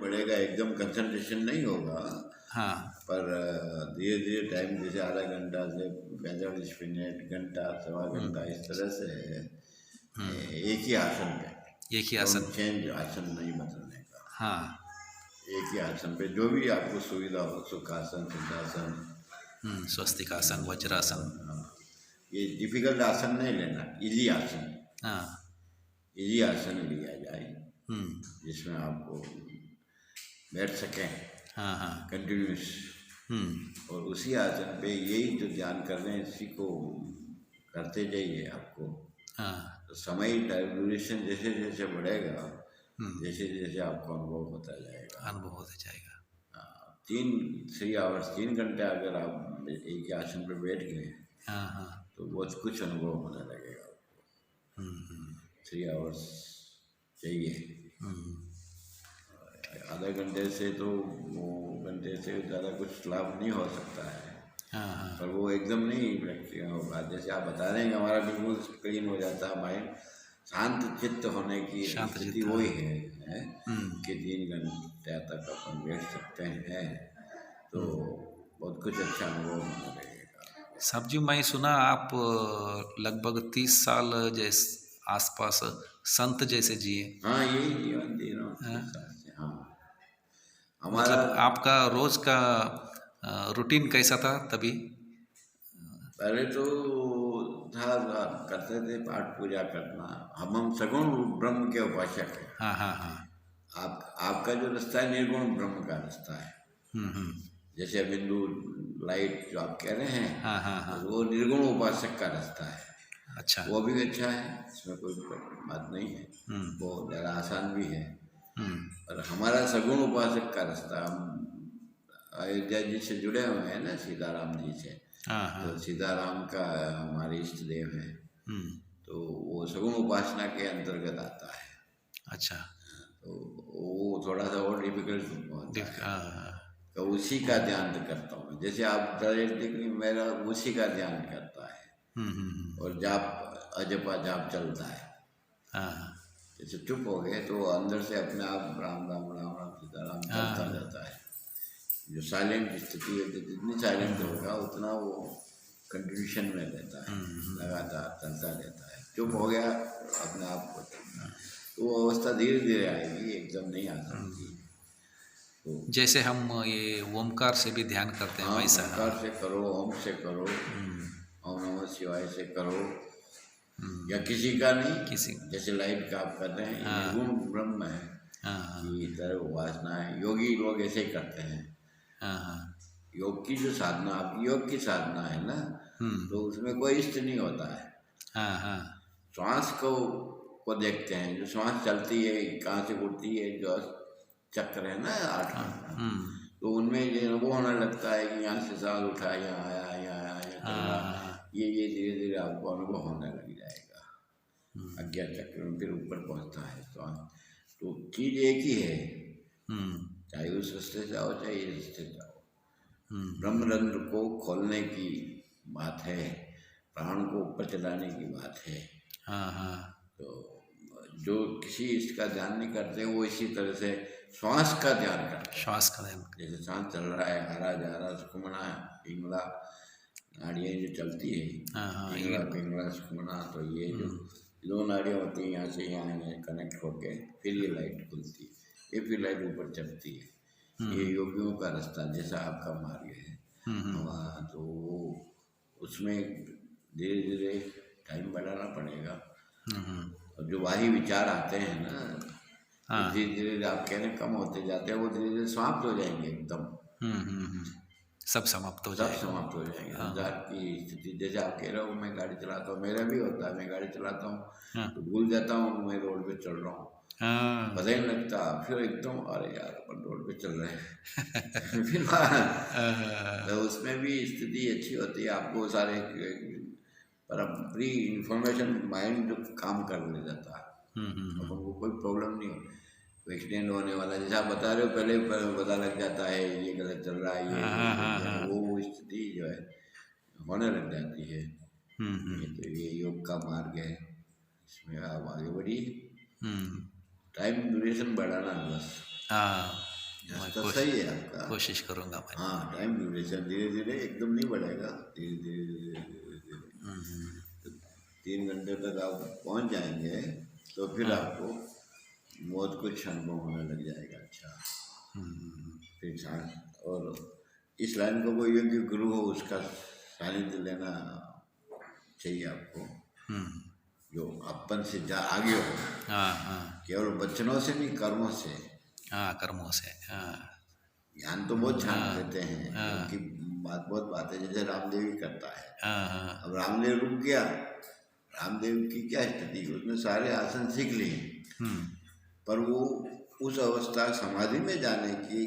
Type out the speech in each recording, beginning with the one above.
बढ़ेगा, एकदम कंसंट्रेशन नहीं होगा। हाँ। पर धीरे धीरे टाइम, जैसे आधा घंटा से 45 मिनट, घंटा, सवा घंटा, इस तरह से एक ही आसन पे, एक ही आसन। डोंट चेंज आसन नहीं बदलने का। हाँ। एक ही आसन पे जो भी आपको सुविधा हो, सुखासन, सिद्धासन, स्वस्तिकासन, वज्रासन। ये डिफिकल्ट आसन नहीं लेना, इजी आसन। हाँ। इजी आसन लिया जाए जिसमें आपको बैठ सकें हाँ हाँ। कंटिन्यूस, और उसी आसन पे यही जो ध्यान कर रहे हैं इसी को करते जाइए। आपको हाँ। तो समय ड्यूरेशन जैसे जैसे बढ़ेगा, जैसे जैसे आपको अनुभव होता जाएगा। अनुभव होता जाएगा। 3 3 घंटे अगर आप एक ही आसन पे बैठ गए हाँ हाँ। तो बहुत कुछ अनुभव होने लगेगा आपको। 3 आवर्स चाहिए। आधे घंटे से तो, वो घंटे से ज़्यादा कुछ लाभ नहीं हो सकता है। हाँ हाँ। पर वो एकदम नहीं प्रैक्टिस होगा। जैसे आप बता रहे हैं, हमारा बिल्कुल क्लीन हो जाता है माइंड, शांत चित्त होने की स्थिति वही है कि 3 घंटे तक अपन बैठ सकते हैं तो बहुत कुछ अच्छा अनुभव होने लगेगा। साहब जी, मैं सुना आप लगभग 30 साल जैसे आसपास संत जैसे जिए। हाँ, यही जीवन जी रहा हूँ 30 साल से। हाँ, हमारा मतलब आपका रोज का रूटीन कैसा था तभी? पहले तो था, करते थे पाठ पूजा करना। हम सगुण ब्रह्म के उपासक हैं। हाँ हाँ हाँ। आपका जो रास्ता है निर्गुण ब्रह्म का रास्ता है। जैसे बिंदु लाइट जो आप कह रहे हैं, हाँ हाँ हाँ। वो निर्गुण उपासक का रास्ता है। अच्छा। वो भी अच्छा है, इसमें कोई बात नहीं है। वो ज़रा आसान भी है। और हमारा सगुण उपासक का रास्ता, हम अयोध्या जी से जुड़े हुए हैं ना, सीताराम जी से। हाँ हाँ। तो सीताराम का हमारे इष्ट देव है, तो वो सगुण उपासना के अंतर्गत आता है। अच्छा। तो वो थोड़ा सा और डिफिकल्ट होता है। हाँ तो उसी का ध्यान करता हूँ। जैसे आप डायरेक्टली मेरा उसी का ध्यान करता है। और जाप, अजपा जाप चलता है। हाँ जैसे चुप हो गए तो अंदर से अपने आप राम राम राम राम सीताराम चलता जाता है। जो साइलेंट स्थिति है, जितनी साइलेंट होगा उतना वो कंट्रीब्यूशन में रहता है, लगातार चलता रहता है। चुप हो गया अपने आप को चलना, तो वो अवस्था धीरे धीरे आएगी, एकदम नहीं आ सकती। तो जैसे हम ये ओमकार से भी ध्यान करते हैं हाँ, वैसा। ओमकार से करो, ओम से करो, ओम नमः शिवाय से करो, या किसी का नहीं, किसी। जैसे लाइट का आप कर रहे हैं, ये निर्गुण ब्रह्म है कि तरह उपासना है। योगी लोग ऐसे ही करते हैं। हाँ हाँ। योग की जो साधना, आपकी योग की साधना है ना, तो उसमें कोई इष्ट नहीं होता है। हाँ हाँ। श्वास को देखते हैं, जो श्वास चलती है, कहाँ से उठती है, जो चक्र है ना 8, तो उनमें ये वो होने लगता है कि यहाँ से सांस उठा, यहाँ आया, यहाँ आया, यहाँ चला। ये धीरे धीरे आपको अनुभव होने लग जाएगा। अज्ञा चक्र में फिर ऊपर पहुँचता है श्वास। तो चीज एक ही है, चाहे उस रास्ते से आओ चाहे इस रास्ते से आओ। ब्रह्मरंध्र को खोलने की बात है, प्राण को ऊपर चलाने की बात है। हाँ हाँ। तो जो किसी इसका ध्यान नहीं करते, वो इसी तरह से श्वास का ध्यान करते हैं। श्वास का ध्यान। जैसे सांस चल रहा है, हरा जा रहा, सुखमना, पिंगला, नाड़ियाँ जो चलती है, पिंगला पिंगला सुखमना, तो ये जो 2 नाड़ियाँ होती हैं, यहाँ से यहाँ कनेक्ट होके फिर ये लाइट खुलती है, ये फिर लाइट ऊपर चढ़ती है। ये योगियों का रास्ता जैसा आपका मार्ग है वहाँ, तो उसमें धीरे धीरे टाइम बढ़ाना पड़ेगा। और जो बाहरी विचार आते हैं ना, तो धीरे धीरे आप कह रहे कम होते जाते हैं, वो धीरे धीरे समाप्त हो जाएंगे एकदम। सब समाप्त हो सब समाप्त हो जाएंगे। अंजार की स्थिति, जैसे आप कह रहे हो मैं गाड़ी चलाता हूँ, मेरा भी होता है, मैं गाड़ी चलाता हूँ तो भूल जाता हूँ मैं रोड पे चल रहा हूँ, पता ही नहीं लगता। फिर एकदम अरे यार अपन रोड पे चल रहे हैं फिर तो उसमें भी स्थिति अच्छी होती है। आपको सारे पर प्री इंफॉर्मेशन माइंड जो काम कर ले जाता है, अपन को कोई प्रॉब्लम नहीं हो, एक्सीडेंट होने वाला जैसे आप बता रहे हो, पहले पता लग जाता है ये गलत चल रहा है, ये वो स्थिति जो है होने लग जाती है। तो ये योग का मार्ग है, इसमें आप आगे बढ़िए। टाइम ड्यूरेशन बढ़ाना है बस। रास्ता सही है आपका। कोशिश करूँगा मैं। हाँ, टाइम ड्यूरेशन धीरे धीरे, एकदम नहीं बढ़ेगा, धीरे धीरे धीरे। तो 3 घंटे तक आप पहुंच जाएंगे तो फिर आपको बहुत कुछ अनुभव होने लग जाएगा। अच्छा, फिर शांत, और इस लाइन को कोई योग्य गुरु हो उसका सानिध्य लेना चाहिए आपको, जो अपन से जा आगे हो। केवल वचनों से नहीं, कर्मों से। कर्मों से। ज्ञान तो बहुत छान देते हैं, उनकी बहुत बात है, जैसे रामदेव ही करता है। अब रामदेव रुक गया, रामदेव की क्या स्थिति, उसने सारे आसन सीख लिए, पर वो उस अवस्था समाधि में जाने की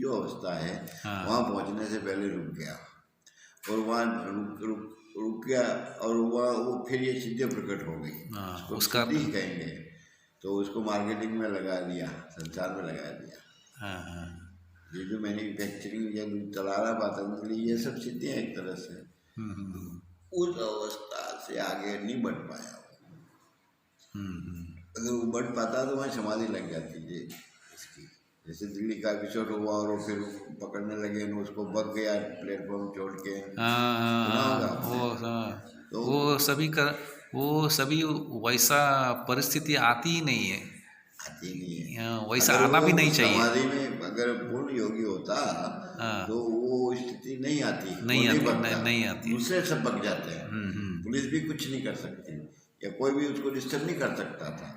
जो अवस्था है, वहाँ पहुँचने से पहले रुक गया, और वहाँ रुक गया, और वो फिर ये चीजें प्रकट हो गई, उसका ही कहेंगे, तो उसको मार्केटिंग में लगा दिया, संसार में लगा दिया। ये जो मैन्युफैक्चरिंग ये चला रहा पतंजलि, ये सब सिद्धियाँ एक तरह से उस अवस्था से आगे नहीं बढ़ पाया। अगर वो बढ़ पाता तो वहाँ समाधि लग जाती है इसकी। जैसे दिल्ली का एपिसोड हुआ और फिर पकड़ने लगे न, उसको बग गया प्लेटफॉर्म छोड़ के। तो वो सभी वैसा परिस्थिति आती ही नहीं है, वैसा आना भी नहीं चाहिए। समाधि में अगर पूर्ण योगी होता तो वो स्थिति नहीं आती, नहीं आती, दूसरे सब पक जाते हैं। पुलिस भी कुछ नहीं कर सकती, या कोई भी उसको डिस्टर्ब नहीं कर सकता था।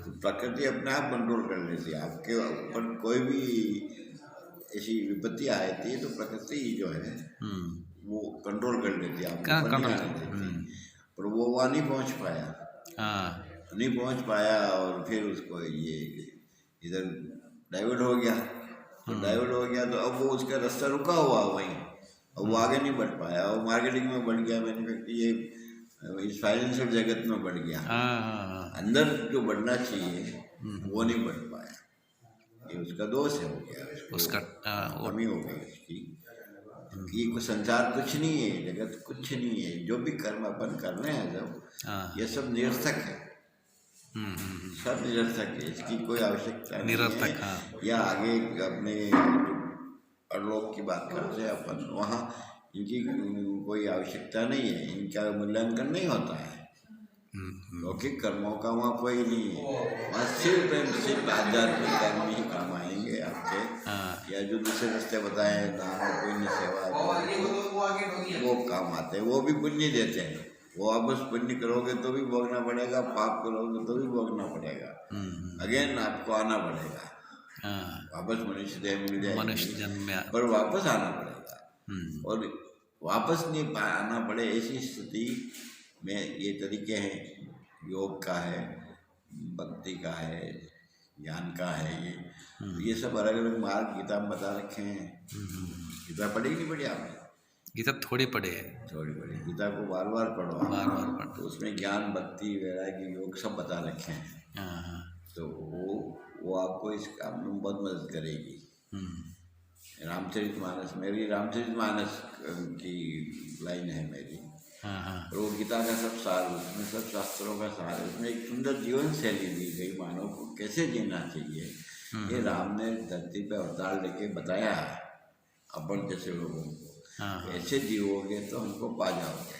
तो प्रकृति अपने आप कंट्रोल कर लेती है आपके ऊपर। कोई भी ऐसी विपत्ति आई थी तो प्रकृति जो है वो कंट्रोल कर लेती है आपको, पर वो वहाँ नहीं पहुँच पाया, और फिर उसको ये इधर डाइवर्ट हो गया, तो अब वो उसका रास्ता रुका हुआ वहीं, अब वो आगे नहीं बढ़ पाया, और मार्केटिंग में बढ़ गया, ये इस फाइनेंशियल जगत में बढ़ गया। अंदर जो बढ़ना चाहिए वो नहीं बढ़ पाया, ये उसका दोष है, हो गया उसका कमी हो गई उसकी। ये कुछ संसार कुछ नहीं है, जगत कुछ नहीं है, जो भी कर्म अपन कर रहे हैं जब, ये सब निरर्थक है, सब निरर्थक है, इसकी कोई आवश्यकता नहीं है। या आगे अपने परलोक की बात करते हैं अपन, वहाँ इनकी कोई आवश्यकता नहीं है, इनका मूल्यांकन नहीं होता है, लौकिक कर्मों का वहाँ कोई नहीं है। वहाँ सिर्फ आध्यात्मिक कर्म ही काम आएंगे आपके, या जो दूसरे रास्ते बताए दान पुण्य सेवा वो काम आते हैं, वो भी पुण्य देते हैं। वो वापस पुण्य करोगे तो भी भोगना पड़ेगा, पाप करोगे तो भी भोगना पड़ेगा, अगेन आपको आना पड़ेगा, वापस मनुष्य देह मिल जाएगी, पर वापस आना पड़ेगा। और वापस नहीं आना पड़े ऐसी स्थिति में ये तरीके हैं, योग का है, भक्ति का है, ज्ञान का है, ये सब अलग अलग मार्ग गीता में बता रखे हैं। गीता पढ़ी नहीं पढ़ी आपने? गीता थोड़ी पढ़े है, थोड़ी पढ़ी। गीता को बार बार पढ़ो, तो उसमें ज्ञान, भक्ति, वैराग्य, योग सब बता रखे हैं, तो वो आपको इस काम में बहुत मदद करेगी। रामचरितमानस, मेरी रामचरितमानस की लाइन है मेरी, और वो गीता का सब सार, उसमें सब शास्त्रों का सार है, उसमें एक सुंदर जीवन शैली दी गई, मानव को कैसे जीना चाहिए, ये राम ने धरती पे अवतार लेके बताया है। अपन जैसे लोगों को ऐसे जीवोगे तो हमको पा जाओगे,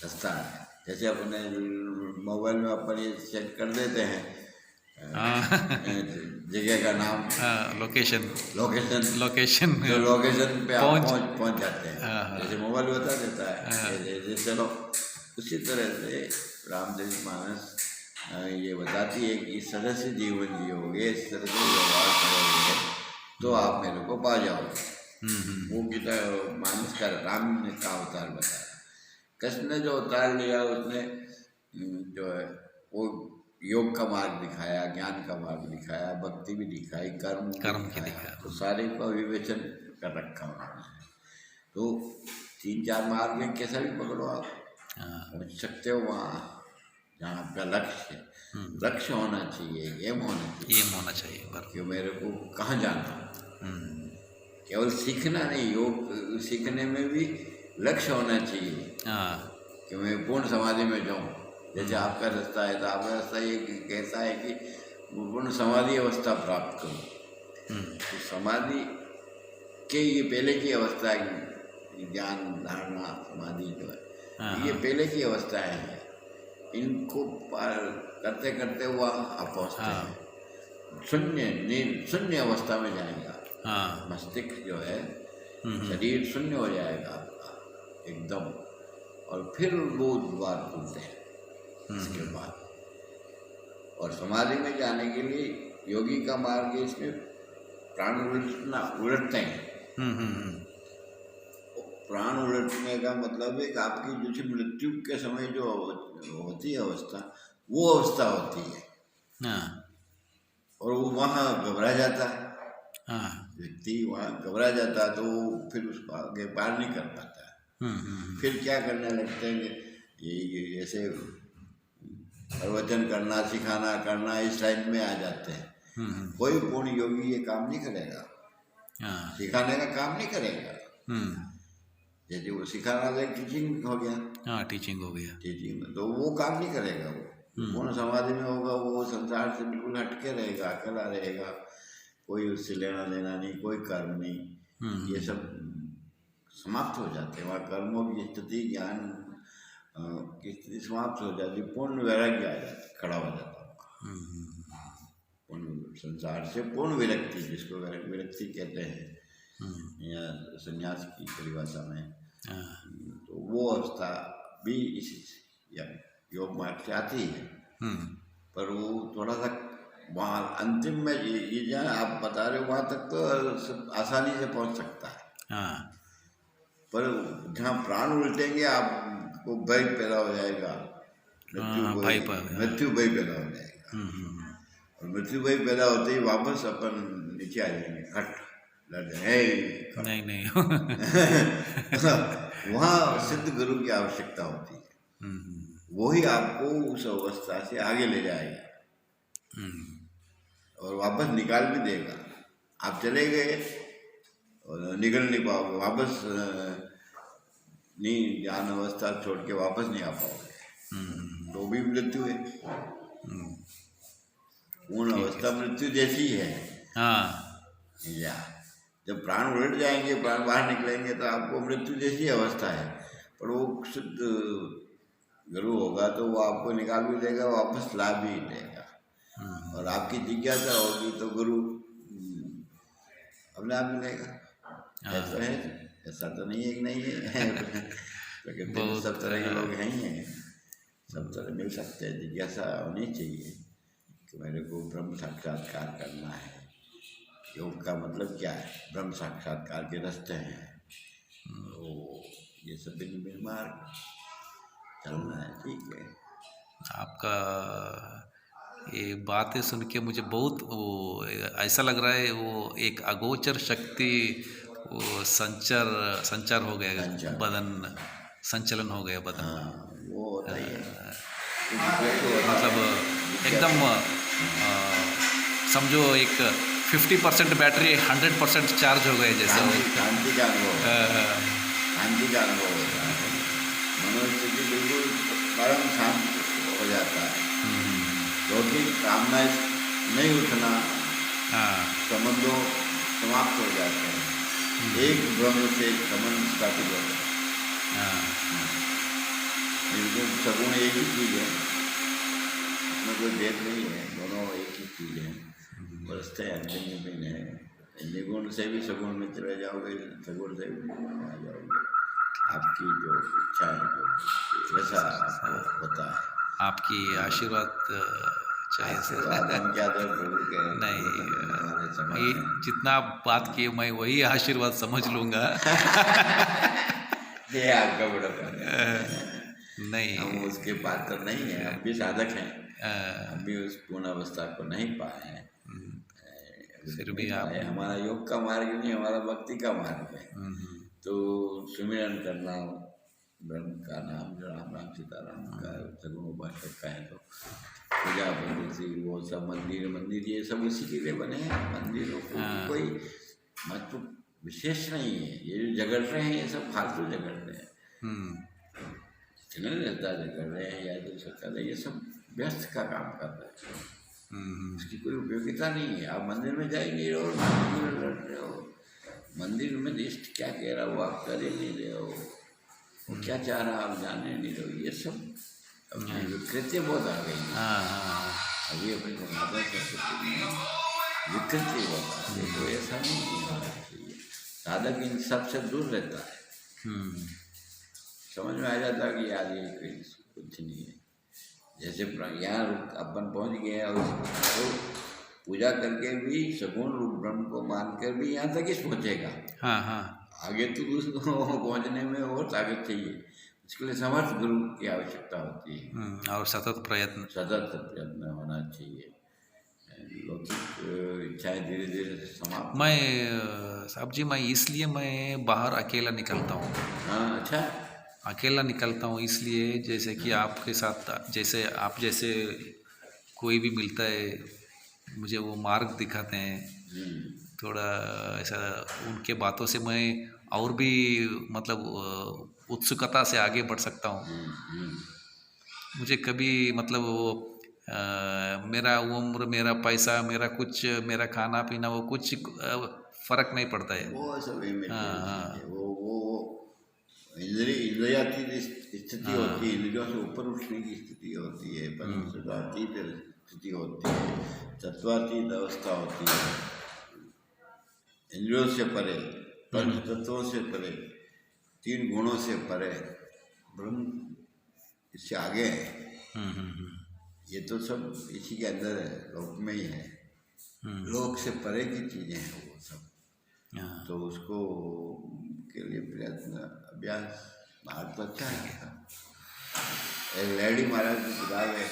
रास्ता है। जैसे अपने मोबाइल में अपन ये सेट कर देते हैं जगह का नाम, लोकेशन तो लोकेशन पे आप पहुंच जाते हैं, जैसे मोबाइल बता देता है। चलो उसी तरह से रामचरितमानस ये बताती है कि इस तरह से जीवन जियोगे, इस तरह से व्यवहार करोगे तो आप मेरे को पा जाओगे। वो गीता मानस का राम ने का अवतार बताया। कृष्ण ने जो अवतार लिया उसने जो है वो योग का मार्ग दिखाया, ज्ञान का मार्ग दिखाया, भक्ति भी दिखाई, कर्म की दिखाया, तो सारे का विवेचन कर रखा उन्होंने। तो 3-4 मार्ग में कैसा भी पकड़ो आप पहुँच सकते हो वहाँ जहाँ आपका लक्ष्य होना चाहिए, एम होना चाहिए कि मेरे को कहाँ जाना। केवल सीखना नहीं, योग सीखने में भी लक्ष्य होना चाहिए कि मैं पूर्ण समाधि में जाऊँ। जैसे आपका रास्ता है तो आपका रास्ता ये कहता है कि पूर्ण समाधि अवस्था प्राप्त करूँ, तो समाधि के ये पहले की अवस्था है, ज्ञान धारणा समाधि जो है ये पहले की अवस्थाएं हैं। इनको पार करते करते वो आप पहुँचते हैं शून्य नींद, शून्य अवस्था में जाएगा। मस्तिष्क जो है शरीर शून्य हो जाएगा आपका एकदम, और फिर वो द्वार खुलते हैं इसके बाद। और समाधि में जाने के लिए योगी का मार्ग है, इसमें प्राण उलटते हैं। प्राण उलटने का मतलब है कि आपकी जैसे मृत्यु के समय जो होती है अवस्था, वो अवस्था होती है। और वो वहाँ घबरा जाता है व्यक्ति, वहाँ घबरा जाता है, तो वो फिर उसको आगे पार नहीं कर पाता है। फिर क्या करने लगते हैं, ये ऐसे प्रवचन करना, सिखाना करना, इस लाइन में आ जाते हैं। कोई पूर्ण योगी ये काम नहीं करेगा, सिखाने का काम नहीं करेगा। जैसे वो सिखाना तो टीचिंग हो गया, टीचिंग हो गया, टीचिंग में तो वो काम नहीं करेगा। वो पूर्ण समाधि में होगा, वो संसार से बिल्कुल हटके रहेगा, अकेला रहेगा, कोई उससे लेना देना नहीं, कोई कर्म नहीं, ये सब समाप्त हो जाते हैं। वहाँ कर्मों की स्थिति, ज्ञान की स्थिति समाप्त हो जाती, पूर्ण वैराग्य आ जाता, खड़ा हो जाता पूर्ण संसार से पूर्ण विरक्ति, जिसको विरक्ति कहते हैं या संन्यास की परिभाषा में। तो वो अवस्था भी इस योग मार्ग से आती है, पर वो थोड़ा सा वहाँ अंतिम में ये जहाँ आप बता रहे हो वहाँ तक तो आसानी से पहुँच सकता है। पर जहाँ प्राण उल्टेंगे आपको भय पैदा हो जाएगा, मृत्यु भय पैदा हो जाएगा। और मृत्यु भय पैदा होते ही वापस अपन नीचे आ जाएंगे, हट नहीं वहाँ सिद्ध गुरु की आवश्यकता होती है। वही आपको उस अवस्था से आगे ले जाएगा और वापस निकाल भी देगा। आप चले गए और निकल नहीं पाओगे, वापस नहीं, ज्ञान अवस्था छोड़ के वापस नहीं आ पाओगे, तो भी मृत्यु है। पूर्ण अवस्था मृत्यु जैसी है। या जब प्राण उलट जाएंगे, प्राण बाहर निकलेंगे, तो आपको मृत्यु जैसी अवस्था है। पर वो शुद्ध गुरु होगा तो वो आपको निकाल भी देगा, वापस ला भी देगा। और आपकी जिज्ञासा होगी तो गुरु अपने आप मिलेगा। ऐसा है, ऐसा तो नहीं है कि नहीं है तो सब तरह के लोग हैं ही हैं, सब तरह मिल सकते हैं। जिज्ञासा होनी चाहिए कि मेरे को ब्रह्म साक्षात्कार करना है। योग का मतलब क्या है? ब्रह्म साक्षात्कार के रास्ते हैं। तो ये सब भिन्न मार्ग चलना है, ठीक है। आपका ये बातें सुन के मुझे बहुत वो ऐसा लग रहा है, वो एक अगोचर शक्ति वो संचार हो गया, बदन संचलन हो गया बदन। वो होता ही है। मतलब एकदम समझो एक 50% बैटरी 100% चार्ज हो गए जैसे। शांति का अनुभव, शांति का अनुभव होता है। मनुष्य की बिल्कुल परम शांत हो जाता है। लौकिक कामना नहीं उठना, संबंधों समाप्त हो जाते हैं। एक ब्रह्म से संबंध स्थापित हो जाता है। बिल्कुल सगुण एक ही चीज़ है, इसमें कोई भेद नहीं है, दोनों एक ही चीज़ है। बरसते हैं भिन्न है। निगुण से भी सगुण में चले जाओगे, सगुण से भी निगुण में आ जाओगे। आपकी जो इच्छा है जो वैसा आपको होता है। आपकी आशीर्वाद चाहिए सर। हम क्या प्रभु के नहीं, ये जितना आप बात किए मैं वही आशीर्वाद समझ लूँगा। ये आपका बड़ा नहीं, हम उसके पात्र नहीं है, हम भी साधक हैं। हम भी उस पूर्ण अवस्था को नहीं पाए हैं। फिर भी आप, हमारा योग का मार्ग नहीं, हमारा भक्ति का मार्ग है। तो सुमिरन करना, ब्रह्म का नाम, राम राम सीताराम का सगुण उपासक का है, तो पूजा पद्धति वो सब मंदिर ये सब उसी के लिए बने हैं। मंदिरों को कोई महत्व विशेष नहीं है। ये जो झगड़ रहे हैं ये सब फालतू झगड़ रहे हैं, चलन रहता झगड़ रहे हैं या जो कर रहे हैं, ये सब व्यस्त का काम कर रहे हैं। इसकी कोई उपयोगिता नहीं है। आप मंदिर में जा ही नहीं रहे हो, मंदिर में लड़ रहे हो, मंदिर में इष्ट क्या कह रहा हो आप कर ही नहीं रहे हो, वो क्या चाह रहा आप जाने नहीं रहे हो। ये सब अपनी विकृति बहुत आ गई है अभी अपनी सनातन संस्कृति में, विकृति बहुत आ गई। तो ऐसा नहीं होना चाहिए, साधक इन सबसे दूर रहता है। समझ में आ जाता कि यार ये कुछ नहीं है। जैसे यहाँ अपन पहुँच गए और तो पूजा करके भी सगुण रूप ब्रह्म को मानकर भी यहाँ तक ही पहुँचेगा। आगे तो उसको पहुँचने में और ताकत चाहिए, उसके लिए समर्थ गुरु की आवश्यकता होती है और सतत प्रयत्न होना चाहिए। लौकिक इच्छाएं धीरे धीरे समाप्त। साहब जी मैं इसलिए मैं बाहर अकेला निकलता हूँ। हाँ, अच्छा, अकेला निकलता हूँ इसलिए जैसे कि आपके साथ जैसे आप जैसे कोई भी मिलता है मुझे वो मार्ग दिखाते हैं, थोड़ा ऐसा उनके बातों से मैं और भी मतलब उत्सुकता से आगे बढ़ सकता हूँ। मुझे कभी मतलब वो मेरा उम्र, मेरा पैसा, मेरा कुछ, मेरा खाना पीना, वो कुछ फर्क नहीं पड़ता है। वो सब वो इंद्रियातीत स्थिति होती है, इंद्रियों से ऊपर उठने की स्थिति होती है, पंचतत्वातीत स्थिति होती है, तत्वातीत अवस्था होती है। इंद्रियों से परे, पंच तत्वों से परे, 3 गुणों से परे ब्रह्म इससे आगे है। ये तो सब इसी के अंदर है, लोक में ही है। लोक से परे की चीजें हैं वो सब। तो उसको के लिए प्रयत्न, अभ्यास, मार्ग तो अच्छा है। एक लाहिड़ी महाराज की किताब है,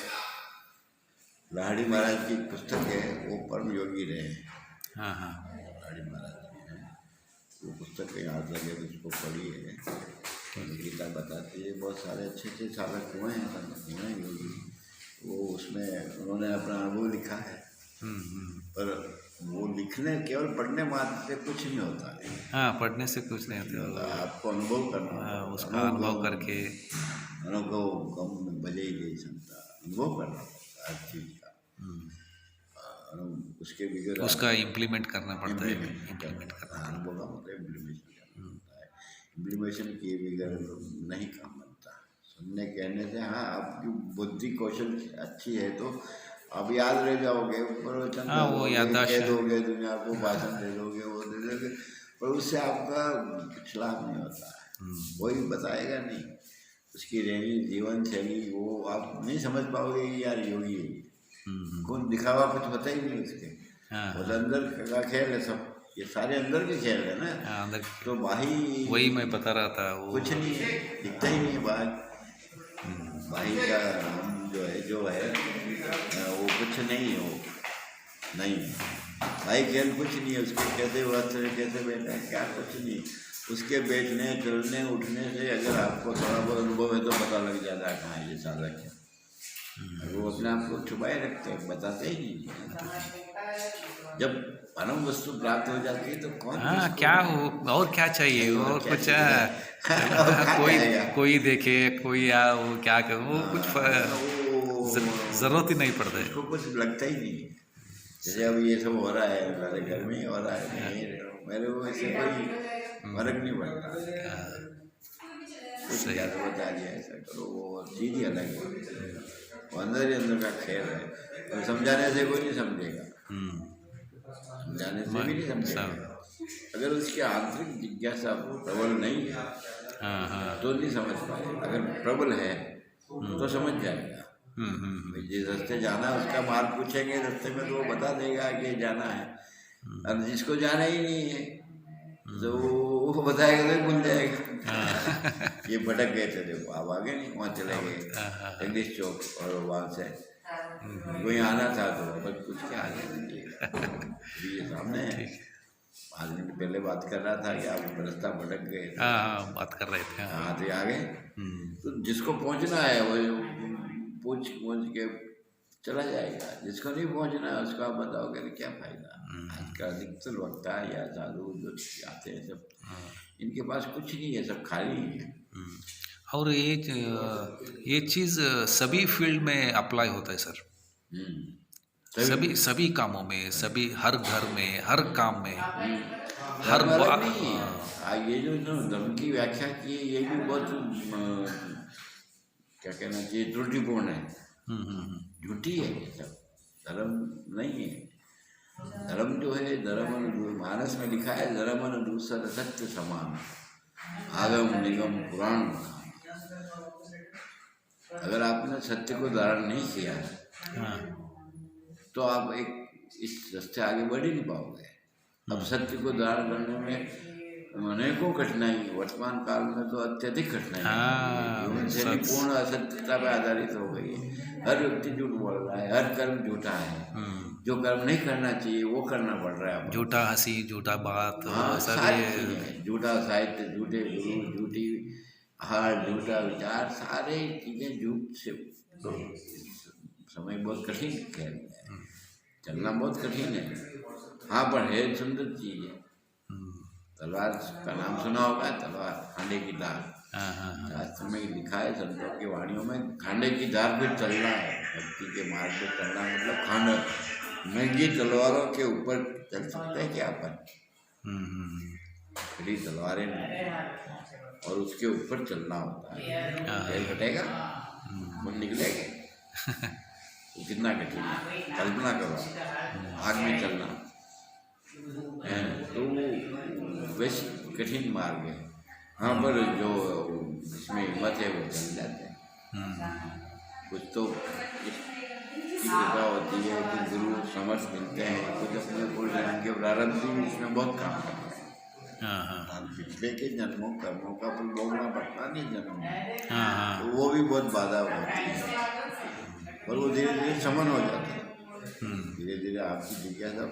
लाहिड़ी महाराज की पुस्तक है, वो परम योगी रहे। लाहिड़ी महाराज की है वो पुस्तक कहीं हाथ लगे तो उसको पढ़ी है। गीता बताती है बहुत सारे अच्छे अच्छे साधक हुए हैं योगी, वो उसमें उन्होंने अपना अनुभव लिखा है। पर वो लिखने केवल पढ़ने मात्र से कुछ नहीं होता है। पढ़ने से कुछ नहीं होता, आपको अनुभव करना, उसका अनुभव करके अनुभव कम में बजे ही नहीं सकता, अनुभव करना हर चीज का। उसके बगैर उसका इम्प्लीमेंट करना पड़ता है। इम्प्लीमेंट करना, अनुभव का मतलब इम्प्लीमेशन करना होता है। इम्प्लीमेशन किए बगैर नहीं काम बनता। सुनने कहने से हाँ, आपकी बुद्धि कौशल अच्छी है तो आप याद रह जाओगे, प्रवचन कह दोगे, दुनिया को भाषण दे दोगे, वो दे दोगे, पर उससे आपका कुछ लाभ नहीं होता है। कोई बताएगा नहीं, उसकी रहनी जीवन शैली वो आप नहीं समझ पाओगे कि यार योगी है। कौन दिखावा कुछ होता ही नहीं उसके, वो अंदर का खेल है सब, ये सारे अंदर के खेल है ना। अंदर तो बाही वही मैं बता रहा था, वो कुछ नहीं है, दिखता ही नहीं है बाहर। बाही का जो है वो कुछ नहीं है, वो नहीं भाई खेल कुछ नहीं है। उसके कैसे वस्त्र, कैसे बैठा है, क्या कुछ नहीं। उसके बैठने, चलने, उठने से अगर आपको थोड़ा बहुत अनुभव है तो पता लग जाता है कहाँ ये साधक है। वो अपने आप को छुपाए रखते हैं, बताते ही नहीं। जब परम वस्तु प्राप्त हो जाती है तो कौन क्या हो और क्या चाहिए, और कुछ कोई देखे, कोई वो क्या कर, वो कुछ जरूरत ही नहीं पड़ता है, उसको कुछ लगता ही नहीं। जैसे अब ये सब हो रहा है हमारे घर में हो रहा है, मेरे को ऐसे कोई फर्क नहीं पड़ता। कुछ ज़्यादा बता दिया ऐसा करो, वो चीज़ ही अलग है, वो अंदर ही अंदर का खेल है। और समझाने से कोई नहीं समझेगा, समझाने से भी नहीं समझेगा। अगर उसकी आंतरिक जिज्ञासा प्रबल नहीं है तो नहीं समझ पाए, अगर प्रबल है तो समझ जाएगा। जिस रास्ते जाना है उसका मार्ग पूछेंगे रास्ते में तो वो बता देगा कि जाना है। और जिसको जाना ही नहीं है तो वो बताएगा तो भूल जाएगा। ये भटक गए थे, देखो आप आगे नहीं, वहाँ चले गए इंग्लिश चौक, और वहाँ से कोई आना था तो बस कुछ के आगे नहीं। ये सामने 5 मिनट पहले बात कर रहा था कि आप रास्ता भटक गए, बात कर रहे थे। हाँ तो आ गए। तो जिसको पहुँचना है वो पूछ के चला जाएगा, जिसको नहीं पहुँचना है उसको आप बताओगे तो क्या फायदा। आजकल अधिकतर वक्ता या साधु जो आते हैं सब, इनके पास कुछ नहीं है, सब खाली है। और ये चीज़ सभी फील्ड में अप्लाई होता है सर। सभी सभी कामों में, सभी हर घर में, हर काम में, हर धर्म अलग बात। नहीं है। ये जो धर्म की व्याख्या की है ये भी बहुत क्या कहना चाहिए, त्रुटिपूर्ण है, झूठी है ये सब। धर्म नहीं है। धर्म जो है, धर्म मानस में लिखा है, धर्म दूसर सत्य समान, आगम निगम पुराण। अगर आपने सत्य को धारण नहीं किया तो आप इस रास्ते आगे बढ़ ही नहीं पाओगे। अब सत्य को धारण करने में अनेकों कठिनाई, वर्तमान काल में तो अत्यधिक कठिनाई, जीवन शैली पूर्ण असत्यता पर आधारित हो गई है। हर व्यक्ति झूठ बोल रहा है, हर कर्म झूठा है, जो कर्म नहीं करना चाहिए वो करना पड़ रहा है। झूठा हंसी, झूठा बात, सारी चीजें, झूठा साहित्य, झूठे गुरु, झूठी हार, झूठा विचार, सारे चीजें झूठ से। तो समय बहुत कठिन है, चलना बहुत कठिन है। हाँ, पर है सुंदर चीज है। तलवार का नाम सुना होगा, तलवार खांडे की धार। शास्त्र में लिखा है, संतों की वाणियों में, खांडे की धार पे चलना है, भक्ति के मार्ग पे चलना मतलब खांड। महंगी तलवारों के ऊपर चल सकते हैं क्या अपन? खड़ी तलवारें और उसके ऊपर चलना होता है। पैर कटेगा, मन निकलेंगे, तो कितना कठिन है, कल्पना करो। आग में चलना तो वैसे कठिन मार्ग है। हाँ, पर जो इसमें हिम्मत है वो चल जाते हैं। कुछ तो इसकी कृपा होती है, कुछ गुरु समर्थ मिलते हैं, कुछ अपने पूर्व जन्म के प्रारब्ध भी इसमें बहुत काम करते हैं। पिछले के जन्मों कर्मों का फल भोगना पड़ता नहीं जन्म में, तो वो भी बहुत बाधा होती है, पर वो धीरे धीरे समन हो जाता है। धीरे धीरे आपकी जिज्ञासा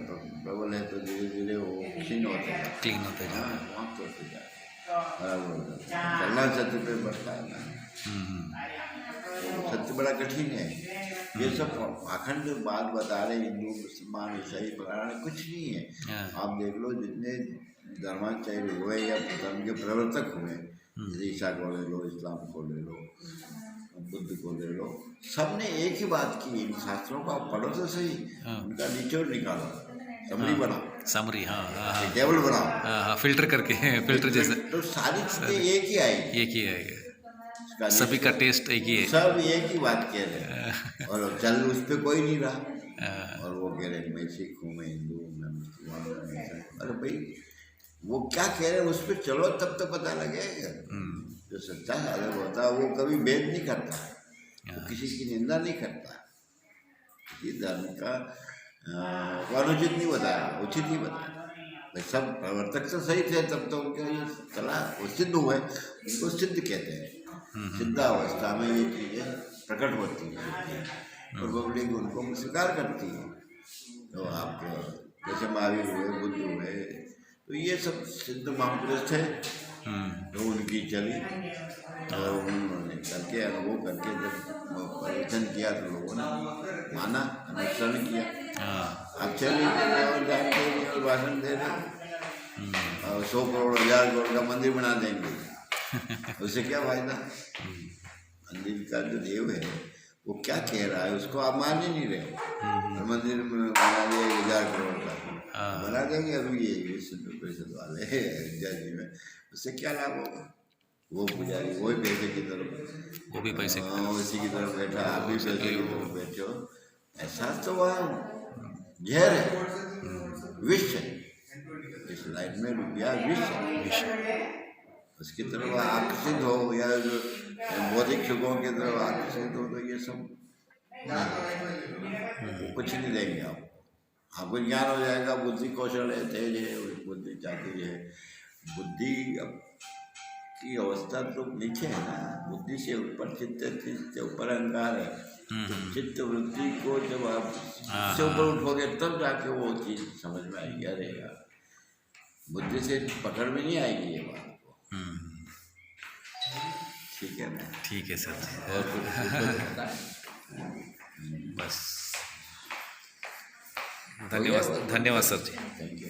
प्रबल है तो धीरे धीरे वो क्षीण होते हैं, समाप्त होते जाए, बराबर हो जाता है। चलना सत्य पे बढ़ता है ना, तो सत्य बड़ा कठिन है। ये सब अखंड बात बता रहे हिंदू मुसलमान ईसाई फलाना, कुछ नहीं है। आप देख लो जितने धर्माचार्य हुए या धर्म के प्रवर्तक हुए, जैसे ईसा को ले लो, इस्लाम को ले लो, बुद्ध को ले लो, सबने एक ही बात की, इन शास्त्रों को आप पढ़ो तो सही, उनका निचोड़ निकालो, समरी बनाओ, समरी, टेबल बनाओ, फिल्टर करके, फिल्टर जैसे, तो सारी चीजें एक ही आएगी, एक ही आएगा, सभी का टेस्ट एक ही है, सब एक ही बात कह रहे हैं, और चल उस पर कोई नहीं रहा, और वो कह रहे मैं सिख हूँ, मैं हिंदू हूँ, मैं मुसलमान हूँ। अरे भाई, वो क्या कह रहे हैं उस पर चलो, तब तो पता लगेगा। जो सच्चा साधक होता है वो कभी भेद नहीं करता, वो किसी की निंदा नहीं करता, किसी धर्म का अनुचित नहीं बताया, उचित नहीं बताया। सब प्रवर्तक तो सही थे, तब तो उनका ये चला, वो सिद्ध हुए, उनको सिद्ध कहते हैं। सिद्धावस्था में ये चीज़ें प्रकट होती हैं और पब्लिक उनको स्वीकार करती है। तो आपके जैसे महावीर हुए, बुद्ध हुए, तो ये सब सिद्ध महापुरुष थे, तो उनकी चली, और उन्होंने करके अनुभव करके जब प्रवचन किया तो लोगों ने माना, अनुसरण किया। अब चलिए और जानते नहीं और भाषण दे रहे और 100 करोड़ 1000 करोड़ का मंदिर बना देंगे, उससे क्या फायदा? मंदिर का जो देव है वो क्या कह रहा है उसको आप मान ही नहीं रहे। मंदिर में बना दिया 1000 करोड़ का, बना देंगे अभी ये सिद्ध परिषद वाले अयोध्या जी में, उससे क्या लाभ होगा? वो पुजारी वही पैसे की तरफ, वो भी पैसे उसी की तरफ बैठा, आप भी पैसे की तरफ बैठे हो। ऐसा तो वहाँ जहर है, विष है, इस लाइन में रुपया विष है, उसकी तरफ आकर्षित हो या जो बौद्धिक सुखों की तरफ आकर्षित हो, तो ये सब कुछ नहीं देंगे आपको ज्ञान हो जाएगा, बुद्धि कौशल है, तेज है, बुद्धि चातुर्य है। बुद्धि की अवस्था तो नीचे है ना, बुद्धि से ऊपर चित्त से ऊपर अहंकार है, तो चित्त वृत्ति को जब आप से ऊपर उठोगे तब जाके वो चीज़ समझ में आएगी। अरे यार, बुद्धि से पकड़ में नहीं आएगी ये बात को। ठीक है ना? ठीक है सर जी, और कुछ बस धन्यवाद, धन्यवाद सर जी। Thank you.